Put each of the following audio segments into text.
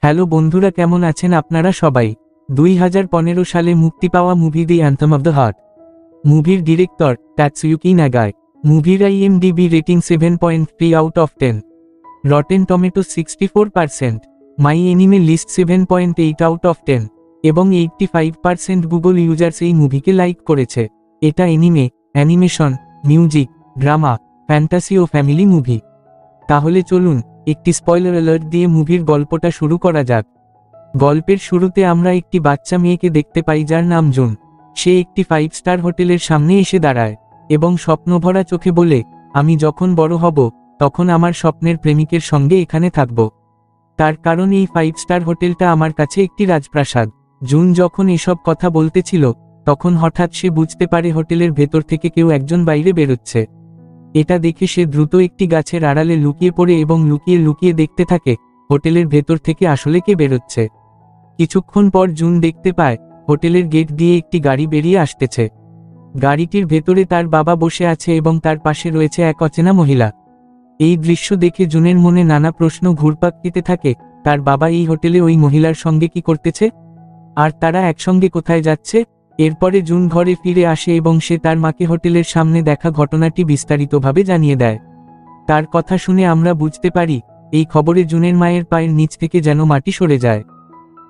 Hello বন্ধুরা, কেমন আছেন আপনারা সবাই? 2015 সালে মুক্তি পাওয়া movie the anthem of the heart. মুভির ডিরেক্টর তাতসুয়ুকি নাগায়। মুভির IMDb rating 7.3 out of 10। Rotten tomato 64%। My anime list 7.8 out of 10 এবং 85% গুগল ইউজার্স এই মুভিকে লাইক করেছে। এটা anime, animation, music, drama, fantasy ও ফ্যামিলি মুভি। তাহলে চলুন একটি স্পয়লার অ্যালার্ট দিয়ে মুভির গল্পটা শুরু করা যাক। গল্পের শুরুতে আমরা একটি বাচ্চা মেয়েকে দেখতে পাই যার নাম জুন। সে একটি 5 স্টার হোটেলের সামনে এসে দাঁড়ায় এবং স্বপ্নভরা চোখে বলে, আমি যখন বড় হব তখন আমার স্বপ্নের প্রেমিকের সঙ্গে এখানে থাকব। তার কারণ এই 5 স্টার হোটেলটা আমার কাছে একটি রাজপ্রাসাদ। জুন যখন এসব কথা বলতেছিল তখন হঠাৎ সে বুঝতে পারে হোটেলের ভেতর থেকে কেউ একজন বাইরে বেরোচ্ছে। এটা দেখে সে দ্রুত একটি গাছের আড়ালে লুকিয়ে পড়ে এবং লুকিয়ে লুকিয়ে দেখতে থাকে হোটেলের ভেতর থেকে আসলে কে বেরোচ্ছে। কিছুক্ষণ পর জুন দেখতে পায় হোটেলের গেট দিয়ে একটি গাড়ি বেরিয়ে আসতেছে। গাড়িটির ভেতরে তার বাবা বসে আছে এবং তার পাশে রয়েছে এক অচেনা মহিলা। এই দৃশ্য দেখে জুনের মনে নানা প্রশ্ন ঘুরপাক খেতে থাকে। তার বাবা এই হোটেলে ওই মহিলার সঙ্গে কি করতেছে, আর তারা একসঙ্গে কোথায় যাচ্ছে? এরপরে জুন ঘরে ফিরে আসে এবং সে তার মাকে হোটেলের সামনে দেখা ঘটনাটি বিস্তারিতভাবে জানিয়ে দেয়। তার কথা শুনে আমরা বুঝতে পারি এই খবরে জুনের মায়ের পায়ের নিচ থেকে যেন মাটি সরে যায়।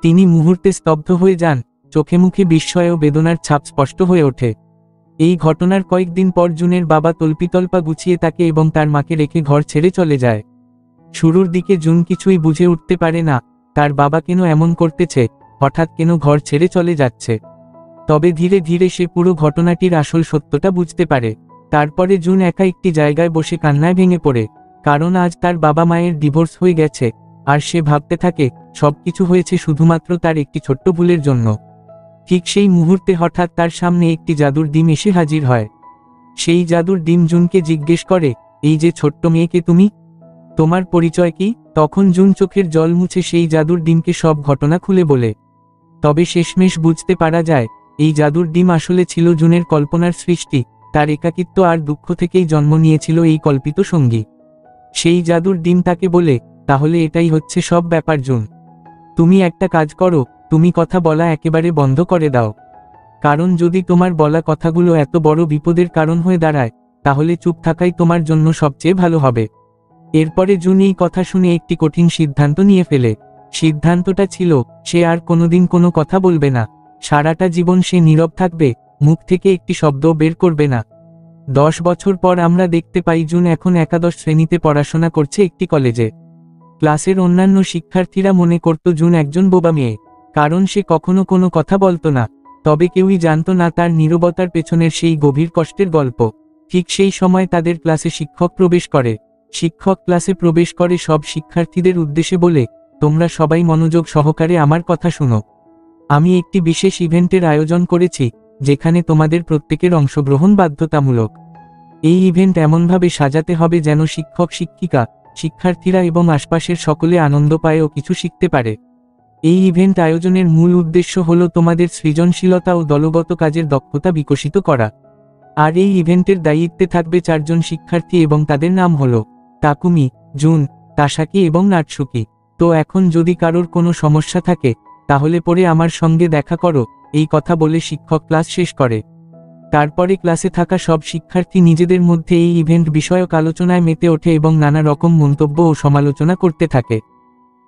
তিনি মুহূর্তে স্তব্ধ হয়ে যান, চোখে মুখে বিস্ময় ও বেদনার ছাপ স্পষ্ট হয়ে ওঠে। এই ঘটনার কয়েকদিন পর জুনের বাবা তল্পিতল্পা গুছিয়ে তাকে এবং তার মাকে রেখে ঘর ছেড়ে চলে যায়। শুরুর দিকে জুন কিছুই বুঝে উঠতে পারে না তার বাবা কেন এমন করতেছে, হঠাৎ কেন ঘর ছেড়ে চলে যাচ্ছে। তবে ধীরে ধীরে সে পুরো ঘটনাটির আসল সত্যটা বুঝতে পারে। তারপরে জুন একা একটি জায়গায় বসে কান্নায় ভেঙে পড়ে, কারণ আজ তার বাবা মায়ের ডিভোর্স হয়ে গেছে আর সে ভাবতে থাকে সবকিছু হয়েছে শুধুমাত্র তার একটি ছোট্ট ভুলের জন্য। ঠিক সেই মুহূর্তে হঠাৎ তার সামনে একটি জাদুর ডিম এসে হাজির হয়। সেই জাদুর ডিম জুনকে জিজ্ঞেস করে, এই যে ছোট্ট মেয়েকে তুমি, তোমার পরিচয় কি? তখন জুন চোখের জল মুছে সেই জাদুর ডিমকে সব ঘটনা খুলে বলে। তবে শেষমেশ বুঝতে পারা যায় এই জাদুর ডিম আসলে ছিল জুনের কল্পনার সৃষ্টি। তার একাকিত্ব আর দুঃখ থেকেই জন্ম নিয়েছিল এই কল্পিত সঙ্গী। সেই জাদুর ডিম তাকে বলে, তাহলে এটাই হচ্ছে সব ব্যাপার জুন। তুমি একটা কাজ করো, তুমি কথা বলা একেবারে বন্ধ করে দাও। কারণ যদি তোমার বলা কথাগুলো এত বড় বিপদের কারণ হয়ে দাঁড়ায় তাহলে চুপ থাকাই তোমার জন্য সবচেয়ে ভালো হবে। এরপরে জুন এই কথা শুনে একটি কঠিন সিদ্ধান্ত নিয়ে ফেলে। সিদ্ধান্তটা ছিল সে আর কোনোদিন কোনো কথা বলবে না। সারাটা জীবন সে নীরব থাকবে, মুখ থেকে একটি শব্দও বের করবে না। 10 বছর পর আমরা দেখতে পাই জুন এখন একাদশ শ্রেণীতে পড়াশোনা করছে একটি কলেজে। ক্লাসের অন্যান্য শিক্ষার্থীরা মনে করত জুন একজন বোবা মেয়ে, কারণ সে কখনো কোনো কথা বলতো না। তবে কেউই জানত না তার নীরবতার পেছনের সেই গভীর কষ্টের গল্প। ঠিক সেই সময় তাদের ক্লাসে শিক্ষক প্রবেশ করে। শিক্ষক ক্লাসে প্রবেশ করে সব শিক্ষার্থীদের উদ্দেশ্যে বলে, তোমরা সবাই মনোযোগ সহকারে আমার কথা শুনো। আমি একটি বিশেষ ইভেন্টের আয়োজন করেছি যেখানে তোমাদের প্রত্যেকের অংশগ্রহণ বাধ্যতামূলক। এই ইভেন্ট এমনভাবে সাজাতে হবে যেন শিক্ষক, শিক্ষিকা, শিক্ষার্থীরা এবং আশপাশের সকলে আনন্দ পায় ও কিছু শিখতে পারে। এই ইভেন্ট আয়োজনের মূল উদ্দেশ্য হল তোমাদের সৃজনশীলতা ও দলগত কাজের দক্ষতা বিকশিত করা। আর এই ইভেন্টের দায়িত্বে থাকবে 4 জন শিক্ষার্থী এবং তাদের নাম হল তাকুমি, জুন, তাসাকি এবং নাটসুকি। তো এখন যদি কারোর কোনো সমস্যা থাকে তাহলে পরে আমার সঙ্গে দেখা করো, এই কথা বলে শিক্ষক ক্লাস শেষ করে। তারপরে ক্লাসে থাকা সব শিক্ষার্থী নিজেদের মধ্যে এই ইভেন্ট বিষয়ক আলোচনায় মেতে ওঠে এবং নানা রকম মন্তব্য ও সমালোচনা করতে থাকে।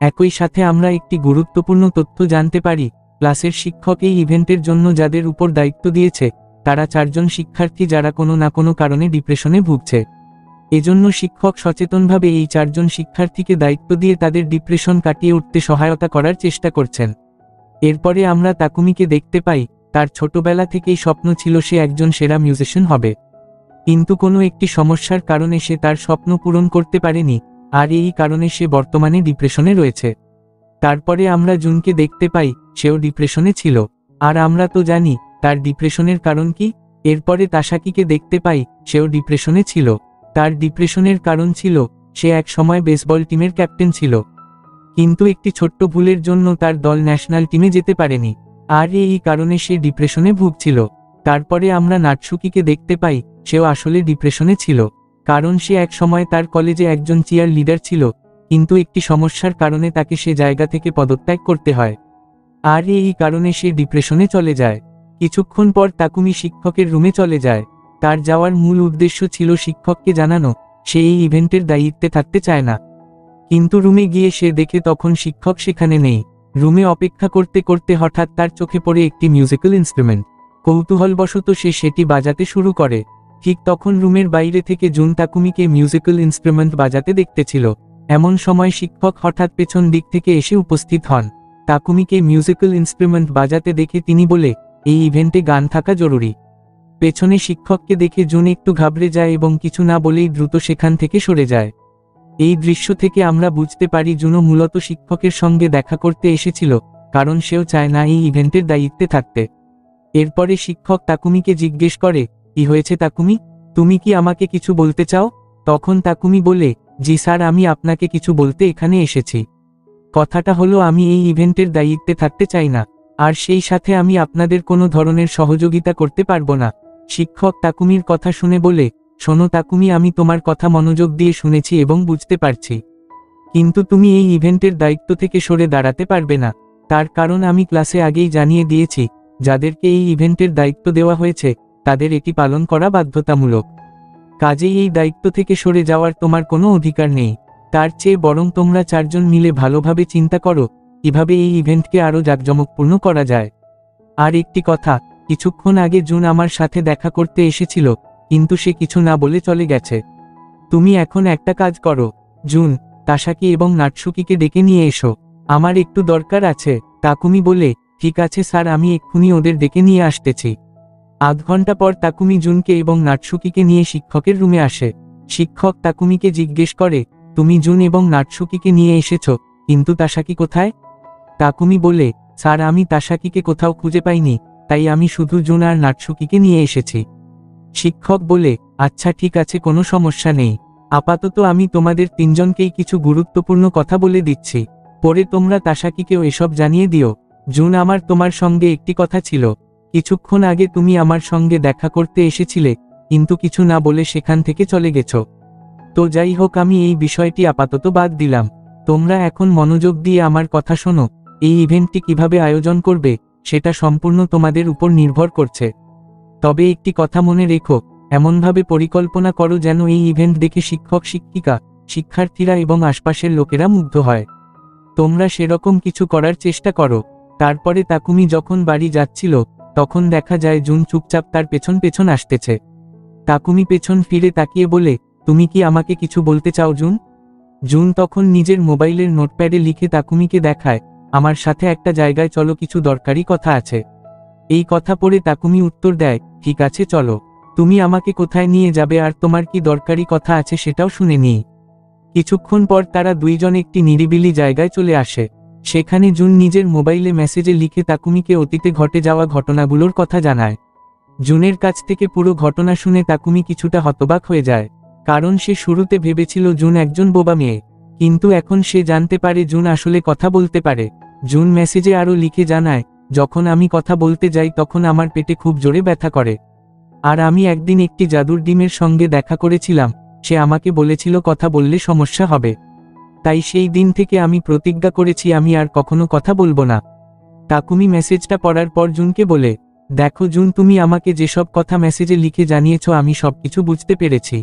একই সাথে আমরা একটি গুরুত্বপূর্ণ তথ্য জানতে পারি, ক্লাসের শিক্ষক এই ইভেন্টের জন্য যাদের উপর দায়িত্ব দিয়েছে তারা 4 জন শিক্ষার্থী যারা কোনো না কোনো কারণে ডিপ্রেশনে ভুগছে। এজন্য শিক্ষক সচেতনভাবে এই 4 জন শিক্ষার্থীকে দায়িত্ব দিয়ে তাদের ডিপ্রেশন কাটিয়ে উঠতে সহায়তা করার চেষ্টা করছেন। এরপরে আমরা তাকুমিকে দেখতে পাই, তার ছোটবেলা থেকেই স্বপ্ন ছিল সে একজন সেরা মিউজিশিয়ান হবে, কিন্তু কোনো একটি সমস্যার কারণে সে তার স্বপ্ন পূরণ করতে পারেনি, আর এই কারণে সে বর্তমানে ডিপ্রেশনে রয়েছে। তারপরে আমরা জুনকে দেখতে পাই, সেও ডিপ্রেশনে ছিল, আর আমরা তো জানি তার ডিপ্রেশনের কারণ কি। এরপরে তাসাকিকে দেখতে পাই, সেও ডিপ্রেশনে ছিল। তার ডিপ্রেশনের কারণ ছিল সে এক সময় বেসবল টিমের ক্যাপ্টেন ছিল, কিন্তু একটি ছোট্ট ভুলের জন্য তার দল ন্যাশনাল টিমে যেতে পারেনি, আর এই কারণে সে ডিপ্রেশনে ভুগছিল। তারপরে আমরা নাটসুকিকে দেখতে পাই, সেও আসলে ডিপ্রেশনে ছিল, কারণ সে এক সময় তার কলেজে একজন চিয়ার লিডার ছিল, কিন্তু একটি সমস্যার কারণে তাকে সে জায়গা থেকে পদত্যাগ করতে হয়। আর এই কারণে সে ডিপ্রেশনে চলে যায়। কিছুক্ষণ পর তাকুমি শিক্ষকের রুমে চলে যায়। তার যাওয়ার মূল উদ্দেশ্য ছিল শিক্ষককে জানানো সে এই ইভেন্টের দায়িত্বে থাকতে চায় না। কিন্তু রুমে গিয়ে সে দেখে তখন শিক্ষক সেখানে নেই। রুমে অপেক্ষা করতে করতে হঠাৎ তার চোখে পড়ে একটি মিউজিক্যাল ইনস্ট্রুমেন্ট। কৌতূহলবশত সে সেটি বাজাতে শুরু করে। ঠিক তখন রুমের বাইরে থেকে জুন তাকুমিকে মিউজিক্যাল ইনস্ট্রুমেন্ট বাজাতে দেখতেছিল। এমন সময় শিক্ষক হঠাৎ পেছন দিক থেকে এসে উপস্থিত হন। তাকুমিকে মিউজিক্যাল ইনস্ট্রুমেন্ট বাজাতে দেখে তিনি বলে, এই ইভেন্টে গান থাকা জরুরি। পেছনে শিক্ষককে দেখে জুন একটু ঘাবড়ে যায় এবং কিছু না বলেই দ্রুত সেখান থেকে সরে যায়। এই দৃশ্য থেকে আমরা বুঝতে পারি জুনও মূলত শিক্ষকের সঙ্গে দেখা করতে এসেছিল, কারণ সেও চায় না এই ইভেন্টের দায়িত্বে থাকতে। এরপরে শিক্ষক তাকুমিকে জিজ্ঞেস করে, কি হয়েছে তাকুমি, তুমি কি আমাকে কিছু বলতে চাও? তখন তাকুমি বলে, জি স্যার, আমি আপনাকে কিছু বলতে এখানে এসেছি। কথাটা হলো আমি এই ইভেন্টের দায়িত্বে থাকতে চাই না, আর সেই সাথে আমি আপনাদের কোনো ধরনের সহযোগিতা করতে পারবো না। শিক্ষক তাকুমির কথা শুনে বলে, শোনো তাকুমি, আমি তোমার কথা মনোযোগ দিয়ে শুনেছি এবং বুঝতে পারছি, কিন্তু তুমি এই ইভেন্টের দায়িত্ব থেকে সরে দাঁড়াতে পারবে না। তার কারণ আমি ক্লাসে আগেই জানিয়ে দিয়েছি, যাদেরকে এই ইভেন্টের দায়িত্ব দেওয়া হয়েছে তাদের এটি পালন করা বাধ্যতামূলক। কাজেই এই দায়িত্ব থেকে সরে যাওয়ার তোমার কোনো অধিকার নেই। তার চেয়ে বরং তোমরা চারজন মিলে ভালোভাবে চিন্তা করো কিভাবে এই ইভেন্টকে আরও জাঁকজমকপূর্ণ করা যায়। আর একটি কথা, কিছুক্ষণ আগে জুন আমার সাথে দেখা করতে এসেছিল, কিন্তু সে কিছু না বলে চলে গেছে। তুমি এখন একটা কাজ করো, জুন, তাসাকি এবং নাটসুকিকে ডেকে নিয়ে এসো, আমার একটু দরকার আছে। তাকুমি বলে, ঠিক আছে স্যার, আমি এক্ষুনি ওদের ডেকে নিয়ে আসতেছি। আধ ঘন্টা পর তাকুমি জুনকে এবং নাটসুকিকে নিয়ে শিক্ষকের রুমে আসে। শিক্ষক তাকুমিকে জিজ্ঞেস করে, তুমি জুন এবং নাটসুকিকে নিয়ে এসেছ, কিন্তু তাসাকি কোথায়? তাকুমি বলে, স্যার, আমি তাসাকিকে কোথাও খুঁজে পাইনি, তাই আমি শুধু জুন আর নাটসুকিকে নিয়ে এসেছি। শিক্ষক বলে, আচ্ছা ঠিক আছে, কোনো সমস্যা নেই। আপাতত আমি তোমাদের তিনজনকেই কিছু গুরুত্বপূর্ণ কথা বলে দিচ্ছি, পরে তোমরা তাসাকিকেও এসব জানিয়ে দিও। জুন, আমার তোমার সঙ্গে একটি কথা ছিল। কিছুক্ষণ আগে তুমি আমার সঙ্গে দেখা করতে এসেছিলে, কিন্তু কিছু না বলে সেখান থেকে চলে গেছো। তো যাই হোক, আমি এই বিষয়টি আপাতত বাদ দিলাম। তোমরা এখন মনোযোগ দিয়ে আমার কথা শোনো। এই ইভেন্টটি কিভাবে আয়োজন করবে সেটা সম্পূর্ণ তোমাদের উপর নির্ভর করছে। তবে একটি কথা মনে রেখো, এমনভাবে পরিকল্পনা করো যেন এই ইভেন্ট দেখে শিক্ষক, শিক্ষিকা, শিক্ষার্থীরা এবং আশপাশের লোকেরা মুগ্ধ হয়। তোমরা সেরকম কিছু করার চেষ্টা করো। তারপরে তাকুমি যখন বাড়ি যাচ্ছিল, তখন দেখা যায় জুন চুপচাপ তার পেছন পেছন আসতেছে। তাকুমি পেছন ফিরে তাকিয়ে বলে, তুমি কি আমাকে কিছু বলতে চাও জুন? জুন তখন নিজের মোবাইলের নোটপ্যাডে লিখে তাকুমিকে দেখায়, আমার সাথে একটা জায়গায় চলো, কিছু দরকারি কথা আছে। এই কথা পড়ে তাকুমি উত্তর দেয়, ঠিক আছে চলো। তুমি আমাকে কোথায় নিয়ে যাবে আর তোমার কি দরকারি কথা আছে সেটাও শুনে নিই। কিছুক্ষণ পর তারা দুইজন একটি নিরিবিলি জায়গায় চলে আসে। সেখানে জুন নিজের মোবাইলে মেসেজে লিখে তাকুমিকে অতীতে ঘটে যাওয়া ঘটনাগুলোর কথা জানায়। জুনের কাছ থেকে পুরো ঘটনা শুনে তাকুমি কিছুটা হতবাক হয়ে যায়, কারণ সে শুরুতে ভেবেছিল জুন একজন বোবা মেয়ে, কিন্তু এখন সে জানতে পারে জুন আসলে কথা বলতে পারে। জুন মেসেজে আরও লিখে জানায়, যখন আমি কথা বলতে যাই তখন আমার পেটে খুব জোরে ব্যথা করে, আর আমি একদিন একটি জাদুর ডিমের সঙ্গে দেখা করেছিলাম, সে আমাকে বলেছিল কথা বললে সমস্যা হবে। তাই সেই দিন থেকে আমি প্রতিজ্ঞা করেছি আমি আর কখনো কথা বলবো না। তাকুমি মেসেজটা পড়ার পর জুনকে বলে, দেখো জুন, তুমি আমাকে যেসব কথা মেসেজে লিখে জানিয়েছ আমি সবকিছু বুঝতে পেরেছি,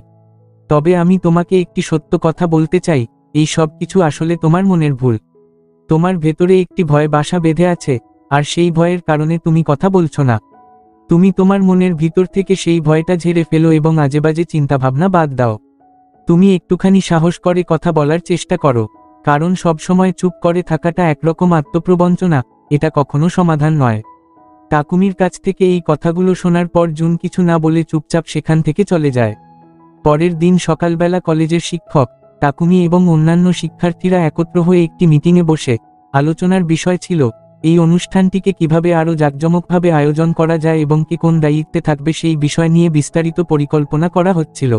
তবে আমি তোমাকে একটি সত্য কথা বলতে চাই, এই সব কিছু আসলে তোমার মনের ভুল। তোমার ভেতরে একটি ভয় বাসা বেঁধে আছে, আর সেই ভয়ের কারণে তুমি কথা বলছো না। তুমি তোমার মনের ভিতর থেকে সেই ভয়টা ঝেড়ে ফেলো এবং আজেবাজে চিন্তাভাবনা বাদ দাও। তুমি একটুখানি সাহস করে কথা বলার চেষ্টা করো, কারণ সবসময় চুপ করে থাকাটা একরকম আত্মপ্রবঞ্চনা, এটা কখনো সমাধান নয়। তাকুমির কাছ থেকে এই কথাগুলো শোনার পর জুন কিছু না বলে চুপচাপ সেখান থেকে চলে যায়। পরের দিন সকালবেলা কলেজের শিক্ষক, তাকুমি এবং অন্যান্য শিক্ষার্থীরা একত্র হয়ে একটি মিটিংয়ে বসে আলোচনার বিষয় ছিল এই অনুষ্ঠানটিকে কিভাবে আরও জাঁকজমকভাবে আয়োজন করা যায় এবং কে কোন দায়িত্বে থাকবে সেই বিষয় নিয়ে বিস্তারিত পরিকল্পনা করা হচ্ছিল।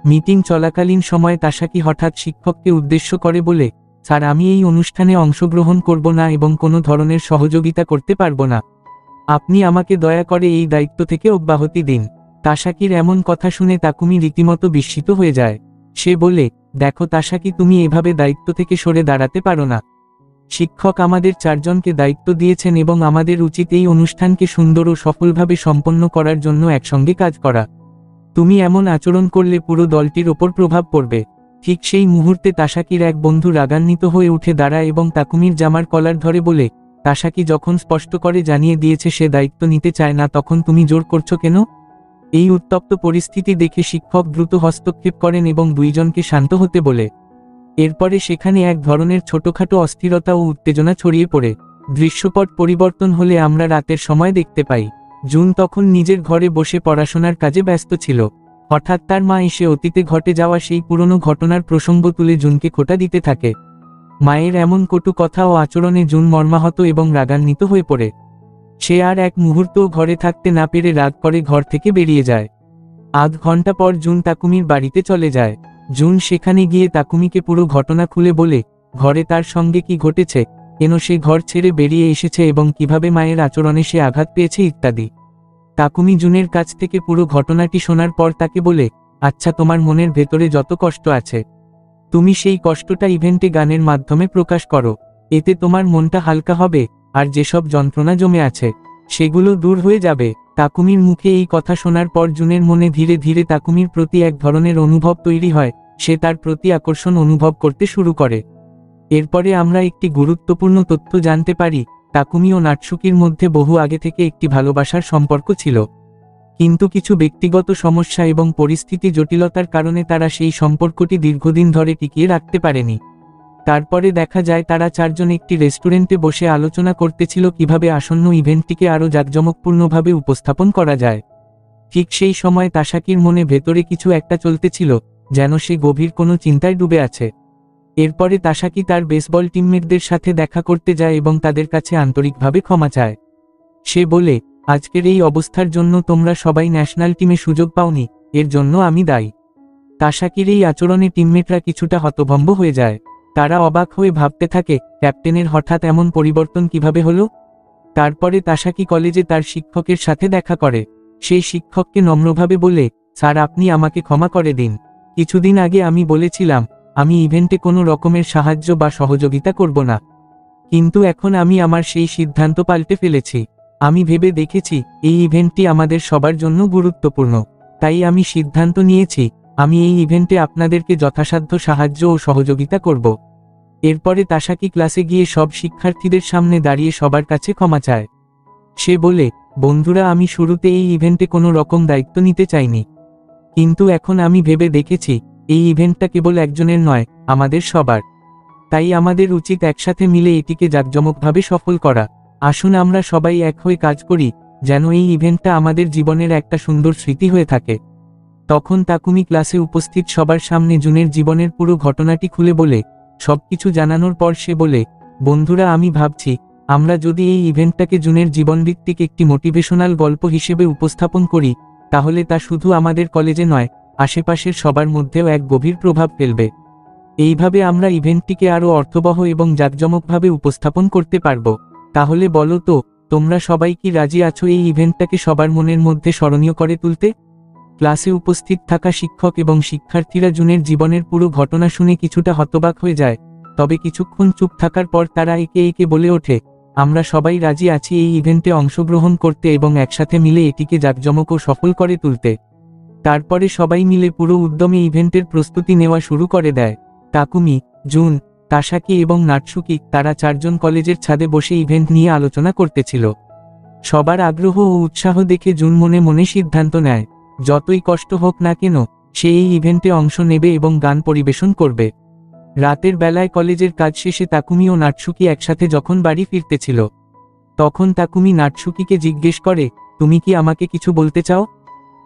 মিটিং চলাকালীন সময়ে তাসাকি হঠাৎ শিক্ষককে উদ্দেশ্য করে বলে, স্যার, আমি এই অনুষ্ঠানে অংশগ্রহণ করব না এবং কোনো ধরনের সহযোগিতা করতে পারব না। আপনি আমাকে দয়া করে এই দায়িত্ব থেকে অব্যাহতি দিন। তাসাকির এমন কথা শুনে তাকুমি রীতিমতো বিস্মিত হয়ে যায়। সে বলে, দেখো তাসাকি, তুমি এভাবে দায়িত্ব থেকে সরে দাঁড়াতে পারো না। শিক্ষক আমাদের 4 জনকে দায়িত্ব দিয়েছেন এবং আমাদের উচিত এই অনুষ্ঠানকে সুন্দর ও সফলভাবে সম্পন্ন করার জন্য একসঙ্গে কাজ করা। তুমি এমন আচরণ করলে পুরো দলটির ওপর প্রভাব পড়বে। ঠিক সেই মুহূর্তে তাসাকির এক বন্ধু রাগান্বিত হয়ে উঠে দাঁড়ায় এবং তাকুমির জামার কলার ধরে বলে, তাসাকি যখন স্পষ্ট করে জানিয়ে দিয়েছে সে দায়িত্ব নিতে চায় না, তখন তুমি জোর করছো কেন? এই উত্তপ্ত পরিস্থিতি দেখে শিক্ষক দ্রুত হস্তক্ষেপ করেন এবং 2 জনকে শান্ত হতে বলে। এরপরে সেখানে এক ধরনের ছোটখাটো অস্থিরতা ও উত্তেজনা ছড়িয়ে পড়ে। দৃশ্যপট পরিবর্তন হলে আমরা রাতের সময় দেখতে পাই জুন তখন নিজের ঘরে বসে পড়াশোনার কাজে ব্যস্ত ছিল। হঠাৎ তার মা এসে অতীতে ঘটে যাওয়া সেই পুরনো ঘটনার প্রসঙ্গ তুলে জুনকে খোঁটা দিতে থাকে। মায়ের এমন কটু কথা ও আচরণে জুন মর্মাহত এবং রাগান্বিত হয়ে পড়ে। সে আর এক মুহূর্তও ঘরে থাকতে না পেরে রাগ করে ঘর থেকে বেরিয়ে যায়। আধ ঘন্টা পর জুন তাকুমির বাড়িতে চলে যায়। জুন সেখানে গিয়ে তাকুমিকে পুরো ঘটনা খুলে বলে, ঘরে তার সঙ্গে কি ঘটেছে, কেন সে ঘর ছেড়ে বেরিয়ে এসেছে এবং কিভাবে মায়ের আচরণে সে আঘাত পেয়েছে ইত্যাদি। তাকুমি জুনের কাছ থেকে পুরো ঘটনাটি শোনার পর তাকে বলে, আচ্ছা, তোমার মনের ভেতরে যত কষ্ট আছে তুমি সেই কষ্টটা ইভেন্টে গানের মাধ্যমে প্রকাশ করো। এতে তোমার মনটা হালকা হবে, আর যেসব যন্ত্রণা জমে আছে সেগুলো দূর হয়ে যাবে। তাকুমির মুখে এই কথা শোনার পর জুনের মনে ধীরে ধীরে তাকুমির প্রতি এক ধরনের অনুভব তৈরি হয়। সে তার প্রতি আকর্ষণ অনুভব করতে শুরু করে। এরপরে আমরা একটি গুরুত্বপূর্ণ তথ্য জানতে পারি, তাকুমি ও নাটসুকির মধ্যে বহু আগে থেকে একটি ভালোবাসার সম্পর্ক ছিল। কিন্তু কিছু ব্যক্তিগত সমস্যা এবং পরিস্থিতি জটিলতার কারণে তারা সেই সম্পর্কটি দীর্ঘদিন ধরে টিকিয়ে রাখতে পারেনি। তারপরে দেখা যায় তারা 4 জন একটি রেস্টুরেন্টে বসে আলোচনা করতেছিল কিভাবে আসন্ন ইভেন্টটিকে আরও জাঁকজমকপূর্ণভাবে উপস্থাপন করা যায়। ঠিক সেই সময় তাসাকির মনে ভেতরে কিছু একটা চলতেছিল, যেন সে গভীর কোনো চিন্তায় ডুবে আছে। এরপরে তাসাকি তার বেসবল টিমমেটদের সাথে দেখা করতে যায় এবং তাদের কাছে আন্তরিকভাবে ক্ষমা চায়। সে বলে, আজকের এই অবস্থার জন্য তোমরা সবাই ন্যাশনাল টিমে সুযোগ পাওনি, এর জন্য আমি দায়ী। তাসাকির এই আচরণে টিমমেটরা কিছুটা হতভম্ব হয়ে যায়। তারা অবাক হয়ে ভাবতে থাকে, ক্যাপ্টেনের হঠাৎ এমন পরিবর্তন কিভাবে হলো। তারপরে তাসাকি কলেজে তার শিক্ষকের সাথে দেখা করে। সেই শিক্ষককে নম্রভাবে বলে, স্যার, আপনি আমাকে ক্ষমা করে দিন। কিছুদিন আগে আমি বলেছিলাম আমি ইভেন্টে কোনো রকমের সাহায্য বা সহযোগিতা করব না, কিন্তু এখন আমি আমার সেই সিদ্ধান্ত পাল্টে ফেলেছি। আমি ভেবে দেখেছি এই ইভেন্টটি আমাদের সবার জন্য গুরুত্বপূর্ণ, তাই আমি সিদ্ধান্ত নিয়েছি আমি এই ইভেন্টে আপনাদেরকে যথাসাধ্য সাহায্য ও সহযোগিতা করব। এরপরে তাসাকি ক্লাসে গিয়ে সব শিক্ষার্থীদের সামনে দাঁড়িয়ে সবার কাছে ক্ষমা চায়। সে বলে, বন্ধুরা, আমি শুরুতে এই ইভেন্টে কোনো রকম দায়িত্ব নিতে চাইনি, কিন্তু এখন আমি ভেবে দেখেছি এই ইভেন্টটা কেবল একজনের নয়, আমাদের সবার। তাই আমাদের উচিত একসাথে মিলে এটিকে জাঁকজমকভাবে সফল করা। আসুন আমরা সবাই এক হয়ে কাজ করি, যেন এই ইভেন্টটা আমাদের জীবনের একটা সুন্দর স্মৃতি হয়ে থাকে। তখন তাকুমি ক্লাসে উপস্থিত সবার সামনে জুনের জীবনের পুরো ঘটনাটি খুলে বলে। সবকিছু জানানোর পর সে বলে, বন্ধুরা, আমি ভাবছি আমরা যদি এই ইভেন্টটাকে জুনের জীবনভিত্তিক একটি মোটিভেশনাল গল্প হিসেবে উপস্থাপন করি, তাহলে তা শুধু আমাদের কলেজে নয়, আশেপাশের সবার মধ্যেও এক গভীর প্রভাব ফেলবে। এইভাবে আমরা ইভেন্টটিকে আরও অর্থবহ এবং জাঁকজমকভাবে উপস্থাপন করতে পারব। তাহলে বলো তো, তোমরা সবাই কি রাজি আছো এই ইভেন্টটাকে সবার মনের মধ্যে স্মরণীয় করে তুলতে? ক্লাসে উপস্থিত থাকা শিক্ষক এবং শিক্ষার্থীরা জুনের জীবনের পুরো ঘটনা শুনে কিছুটা হতবাক হয়ে যায়। তবে কিছুক্ষণ চুপ থাকার পর তারা একে একে বলে ওঠে, আমরা সবাই রাজি আছি এই ইভেন্টে অংশগ্রহণ করতে এবং একসাথে মিলে এটিকে জাঁকজমক ও সফল করে তুলতে। তারপরে সবাই মিলে পুরো উদ্যমে ইভেন্টের প্রস্তুতি নেওয়া শুরু করে দেয়। তাকুমি, জুন, তাসাকি এবং নাটসুকি, তারা 4 জন কলেজের ছাদে বসে ইভেন্ট নিয়ে আলোচনা করতেছিল। সবার আগ্রহ ও উৎসাহ দেখে জুন মনে মনে সিদ্ধান্ত নেয়, যতই কষ্ট হোক না কেন সে এই ইভেন্টে অংশ নেবে এবং গান পরিবেশন করবে। রাতের বেলায় কলেজের কাজ শেষে তাকুমি ও নাটসুকি একসাথে যখন বাড়ি ফিরতেছিল, তখন তাকুমি নাটসুকিকে জিজ্ঞেস করে, তুমি কি আমাকে কিছু বলতে চাও?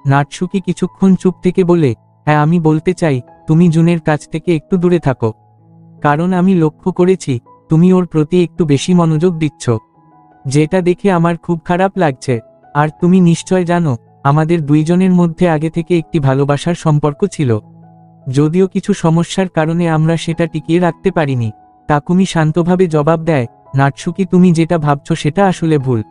নাটসুকি কিছুক্ষণ চুপ থেকে বলে, হ্যাঁ, আমি বলতে চাই তুমি জুনের কাছ থেকে একটু দূরে থাকো, কারণ আমি লক্ষ্য করেছি তুমি ওর প্রতি একটু বেশি মনোযোগ দিচ্ছ, যেটা দেখে আমার খুব খারাপ লাগছে। আর তুমি নিশ্চয় জানো আমাদের 2 জনের মধ্যে আগে থেকে একটি ভালোবাসার সম্পর্ক ছিল, যদিও কিছু সমস্যার কারণে আমরা সেটা টিকিয়ে রাখতে পারিনি। তাকুমি শান্তভাবে জবাব দেয়, নাটসুকি, তুমি যেটা ভাবছো সেটা আসলে ভুল।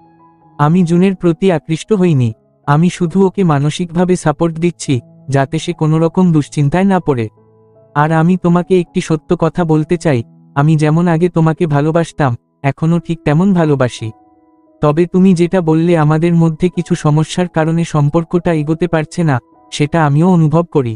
আমি জুনের প্রতি আকৃষ্ট হইনি, আমি শুধু ওকে মানসিকভাবে সাপোর্ট দিচ্ছি যাতে সে কোনোরকম দুশ্চিন্তায় না পড়ে। আর আমি তোমাকে একটি সত্য কথা বলতে চাই, আমি যেমন আগে তোমাকে ভালোবাসতাম, এখনও ঠিক তেমন ভালোবাসি। তবে তুমি যেটা বললে আমাদের মধ্যে কিছু সমস্যার কারণে সম্পর্কটা এগোতে পারছে না, সেটা আমিও অনুভব করি।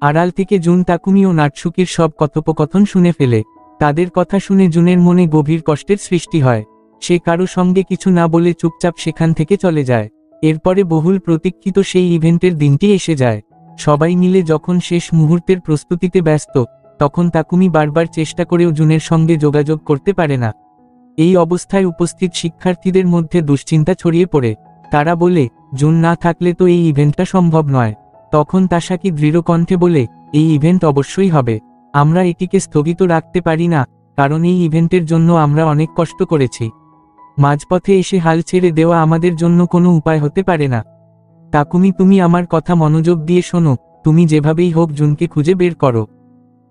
আড়াল থেকে জুন তাকুমি ও নাটসুকির সব কথোপকথন শুনে ফেলে। তাদের কথা শুনে জুনের মনে গভীর কষ্টের সৃষ্টি হয়। সে কারো সঙ্গে কিছু না বলে চুপচাপ সেখান থেকে চলে যায়। এরপরে বহুল প্রতীক্ষিত সেই ইভেন্টের দিনটি এসে যায়। সবাই মিলে যখন শেষ মুহূর্তের প্রস্তুতিতে ব্যস্ত, তখন তাকুমি বারবার চেষ্টা করেও জুনের সঙ্গে যোগাযোগ করতে পারে না। এই অবস্থায় উপস্থিত শিক্ষার্থীদের মধ্যে দুশ্চিন্তা ছড়িয়ে পড়ে। তারা বলে, জুন না থাকলে তো এই ইভেন্টটা সম্ভব নয়। তখন তাসাকি দৃঢ় কণ্ঠে বলে, এই ইভেন্ট অবশ্যই হবে। আমরা এটিকে স্থগিত রাখতে পারি না, কারণ এই ইভেন্টের জন্য আমরা অনেক কষ্ট করেছি। মাঝপথে এসে হাল ছেড়ে দেওয়া আমাদের জন্য কোনো উপায় হতে পারে না। তাকুমি, তুমি আমার কথা মনোযোগ দিয়ে শোনো। তুমি যেভাবেই হোক জুনকে খুঁজে বের করো।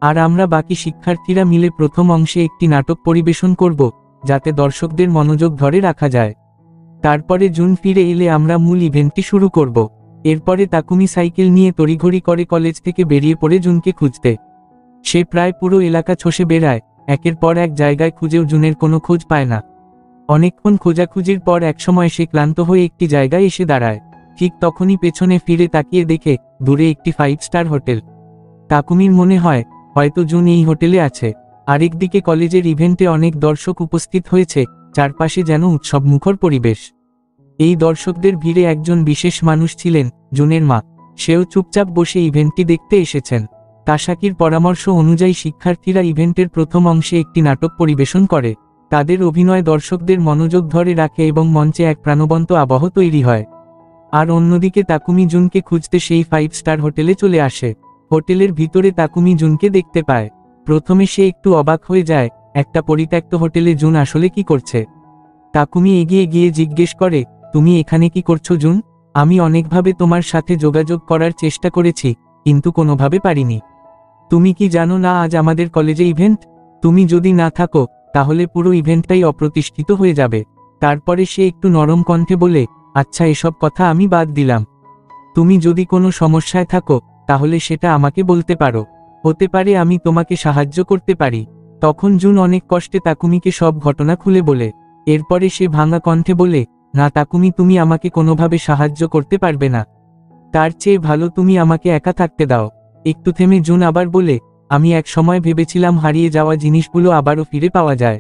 আর আমরা বাকি শিক্ষার্থীরা মিলে প্রথম অংশে একটি নাটক পরিবেশন করব, যাতে দর্শকদের মনোযোগ ধরে রাখা যায়। তারপরে জুন ফিরে এলে আমরা মূল ইভেন্টটি শুরু করব। এরপরে তাকুমি সাইকেল নিয়ে তড়িঘড়ি করে কলেজ থেকে বেরিয়ে পড়ে জুনকে খুঁজতে। সে প্রায় পুরো এলাকা চষে বেড়ায়, একের পর এক জায়গায় খুঁজেও জুনের কোনো খোঁজ পায় না। অনেকক্ষণ খোঁজাখুঁজির পর একসময় সে ক্লান্ত হয়ে একটি জায়গায় এসে দাঁড়ায়। ঠিক তখনই পেছনে ফিরে তাকিয়ে দেখে দূরে একটি 5 স্টার হোটেল। তাকুমির মনে হয়, হয়তো জুন এই হোটেলে আছে। আরেকদিকে কলেজের ইভেন্টে অনেক দর্শক উপস্থিত হয়েছে, চারপাশে যেন উৎসবমুখর পরিবেশ। এই দর্শকদের ভিড়ে একজন বিশেষ মানুষ ছিলেন, জুনের মা। সেও চুপচাপ বসে ইভেন্টটি দেখতে এসেছেন। তাসাকির পরামর্শ অনুযায়ী শিক্ষার্থীরা ইভেন্টের প্রথম অংশে একটি নাটক পরিবেশন করে। তাদের অভিনয় দর্শকদের মনোযোগ ধরে রাখে এবং মঞ্চে এক প্রাণবন্ত আবহ তৈরি হয়। আর অন্যদিকে তাকুমি জুনকে খুঁজতে সেই 5 স্টার হোটেলে চলে আসে। হোটেলের ভিতরে তাকুমি জুনকে দেখতে পায়। প্রথমে সে একটু অবাক হয়ে যায়, একটা পরিত্যক্ত হোটেলে জুন আসলে কি করছে। তাকুমি এগিয়ে গিয়ে জিজ্ঞেস করে, তুমি এখানে কি করছো জুন? আমি অনেকভাবে তোমার সাথে যোগাযোগ করার চেষ্টা করেছি, কিন্তু কোনোভাবে পারিনি। তুমি কি জানো না আজ আমাদের কলেজে ইভেন্ট? তুমি যদি না থাকো, তাহলে পুরো ইভেন্টটাই অপ্রতিষ্ঠিত হয়ে যাবে। তারপরে সে একটু নরম কণ্ঠে বলে, আচ্ছা, এসব কথা আমি বাদ দিলাম। তুমি যদি কোনো সমস্যায় থাকো, তাহলে সেটা আমাকে বলতে পারো। হতে পারে আমি তোমাকে সাহায্য করতে পারি। তখন জুন অনেক কষ্টে তাকুমিকে সব ঘটনা খুলে বলে। এরপরে সে ভাঙা কণ্ঠে বলে, না তাকুমি, তুমি আমাকে কোনোভাবে সাহায্য করতে পারবে না। তার চেয়ে ভালো তুমি আমাকে একা থাকতে দাও। একটু থেমে জুন আবার বলে, আমি এক সময় ভেবেছিলাম হারিয়ে যাওয়া জিনিসগুলো আবারও ফিরে পাওয়া যায়।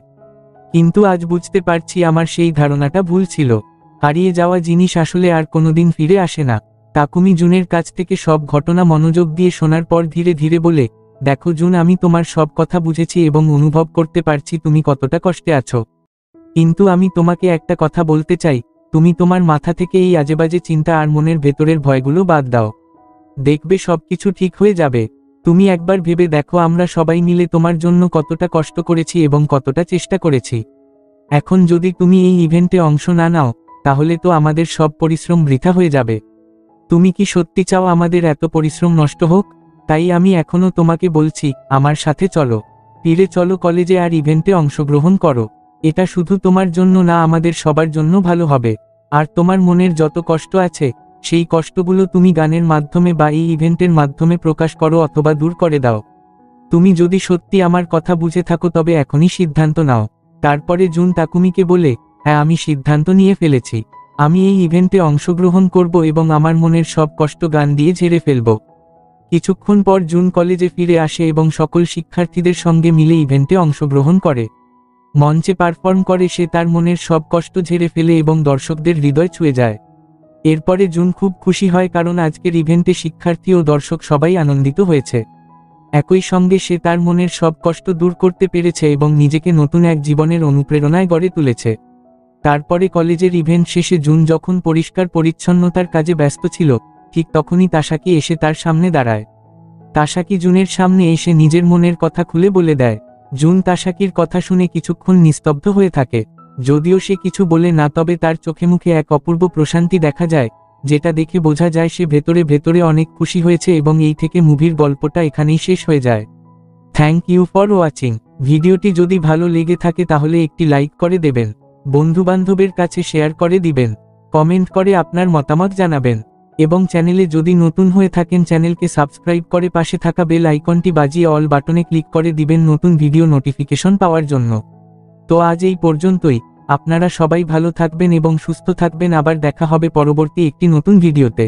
কিন্তু আজ বুঝতে পারছি আমার সেই ধারণাটা ভুল ছিল। হারিয়ে যাওয়া জিনিস আসলে আর কোনোদিন ফিরে আসে না। তাকুমি জুনের কাছ থেকে সব ঘটনা মনোযোগ দিয়ে শোনার পর ধীরে ধীরে বলে, দেখো জুন, আমি তোমার সব কথা বুঝেছি এবং অনুভব করতে পারছি তুমি কতটা কষ্টে আছো। কিন্তু আমি তোমাকে একটা কথা বলতে চাই, তুমি তোমার মাথা থেকে এই আজেবাজে চিন্তা আর মনের ভেতরের ভয়গুলো বাদ দাও। দেখবে সবকিছু ঠিক হয়ে যাবে। তুমি একবার ভেবে দেখো আমরা সবাই মিলে তোমার জন্য কতটা কষ্ট করেছি এবং কতটা চেষ্টা করেছি। এখন যদি তুমি এই ইভেন্টে অংশ না নাও, তাহলে তো আমাদের সব পরিশ্রম বৃথা হয়ে যাবে। তুমি কি সত্যি চাও আমাদের এত পরিশ্রম নষ্ট হোক? তাই আমি এখনো তোমাকে বলছি, আমার সাথে চলো। ফিরে চলো কলেজে আর ইভেন্টে অংশগ্রহণ করো। এটা শুধু তোমার জন্য না, আমাদের সবার জন্য ভালো হবে। আর তোমার মনের যত কষ্ট আছে, সেই কষ্টগুলো তুমি গানের মাধ্যমে বা এই ইভেন্টের মাধ্যমে প্রকাশ করো অথবা দূর করে দাও। তুমি যদি সত্যি আমার কথা বুঝে থাকো তবে এখনই সিদ্ধান্ত নাও। তারপরে জুন তাকুমিকে বলে, হ্যাঁ, আমি সিদ্ধান্ত নিয়ে ফেলেছি। আমি এই ইভেন্টে অংশগ্রহণ করব এবং আমার মনের সব কষ্ট গান দিয়ে ঝেড়ে ফেলব। কিছুক্ষণ পর জুন কলেজে ফিরে আসে এবং সকল শিক্ষার্থীদের সঙ্গে মিলে ইভেন্টে অংশগ্রহণ করে। মঞ্চে পারফর্ম করে সে তার মনের সব কষ্ট ঝেড়ে ফেলে এবং দর্শকদের হৃদয় ছুঁয়ে যায়। এরপরে জুন খুব খুশি হয়, কারণ আজকের ইভেন্টে শিক্ষার্থী ও দর্শক সবাই আনন্দিত হয়েছে। একই সঙ্গে সে তার মনের সব কষ্ট দূর করতে পেরেছে এবং নিজেকে নতুন এক জীবনের অনুপ্রেরণায় গড়ে তুলেছে। তারপরে কলেজের ইভেন্ট শেষে জুন যখন পরিষ্কার পরিচ্ছন্নতার কাজে ব্যস্ত ছিল, ঠিক তখনই তাসাকি এসে তার সামনে দাঁড়ায়। তাসাকি জুনের সামনে এসে নিজের মনের কথা খুলে বলে দেয়। জুন তাসাকির কথা শুনে কিছুক্ষণ নিস্তব্ধ হয়ে থাকে। যদিও সে কিছু বলে না, তবে তার চোখে মুখে এক অপূর্ব প্রশান্তি দেখা যায়, যেটা দেখে বোঝা যায় সে ভেতরে ভেতরে অনেক খুশি হয়েছে এবং এই থেকে মুভির গল্পটা এখানেই শেষ হয়ে যায়। Thank you for watching. ভিডিওটি যদি ভালো লেগে থাকে তাহলে একটি লাইক করে দেবেন, বন্ধুবান্ধবের কাছে শেয়ার করে দিবেন, কমেন্ট করে আপনার মতামত জানাবেন এবং চ্যানেলে যদি নতুন হয়ে থাকেন চ্যানেলকে সাবস্ক্রাইব করে পাশে থাকা বেল আইকনটি বাজিয়ে অল বাটনে ক্লিক করে দিবেন নতুন ভিডিও নোটিফিকেশন পাওয়ার জন্য। তো আজ এই পর্যন্তই। আপনারা সবাই ভালো থাকবেন এবং সুস্থ থাকবেন, আবার দেখা হবে পরবর্তী একটি নতুন ভিডিওতে।